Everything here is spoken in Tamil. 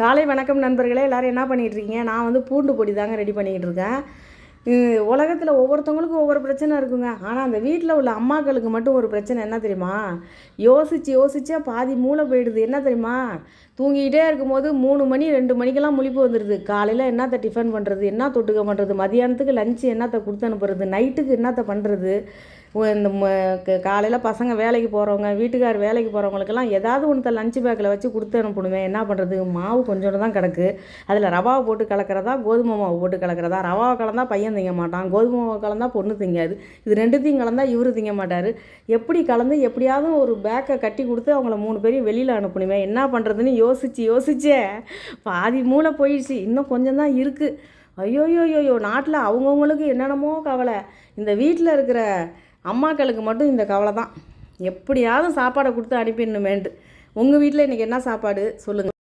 காலை வணக்கம் நண்பர்களே, எல்லோரும் என்ன பண்ணிகிட்ருக்கீங்க? நான் வந்து பூண்டு பொடி தாங்க ரெடி பண்ணிக்கிட்டு இருக்கேன். உலகத்தில் ஒவ்வொருத்தவங்களுக்கும் ஒவ்வொரு பிரச்சனை இருக்குங்க. ஆனால் அந்த வீட்டில் உள்ள அம்மாக்களுக்கு மட்டும் ஒரு பிரச்சனை என்ன தெரியுமா? யோசிச்சா பாதி மூளை போயிடுது. என்ன தெரியுமா? தூங்கிக்கிட்டே இருக்கும்போது 3 மணி 2 மணிக்கெல்லாம் முழிப்பு வந்துடுது. காலையில் என்னத்தை டிஃபன் பண்ணுறது, என்ன தொட்டுக்க பண்ணுறது, மதியானத்துக்கு லஞ்சு என்னத்தை கொடுத்து அனுப்புறது, நைட்டுக்கு என்னத்தை பண்ணுறது. இந்த காலையில் பசங்க வேலைக்கு போகிறவங்க, வீட்டுக்கார் வேலைக்கு போகிறவங்களுக்கெல்லாம் ஏதாவது ஒன்றத்தை லஞ்சு பேக்கில் வச்சு கொடுத்து அனுப்பணுமே. என்ன பண்ணுறது? மாவு கொஞ்சோண்டு தான் கிடக்கு. அதில் ரவாவை போட்டு கலக்கிறதா, கோதுமை மாவு போட்டு கலக்கிறதா? ரவாவை கலந்தால் பையன் திங்க மாட்டான், கோதுமை மாவு கலந்தால் பொண்ணு திங்காது. இது ரெண்டுத்தையும் கலந்தால் இவரு திங்க மாட்டார். எப்படி கலந்து எப்படியாவது ஒரு பேக்கை கட்டி கொடுத்து அவங்கள 3 பேரையும் வெளியில் அனுப்பணுமே. என்ன பண்ணுறதுன்னு யோசிச்சே பாதி மூளை போயிடுச்சு. இன்னும் கொஞ்சம் தான் இருக்குது. ஐயோயோயோயோ, நாட்டில் அவங்கவுங்களுக்கு என்னென்னமோ கவலை. இந்த வீட்டில் இருக்கிற அம்மாக்களுக்கு மட்டும் இந்த கவலை தான். எப்படியாவது சாப்பாடை கொடுத்து அனுப்பிடணுமேன்ட்டு. உங்கள் வீட்டில் இன்றைக்கி என்ன சாப்பாடு சொல்லுங்கள்.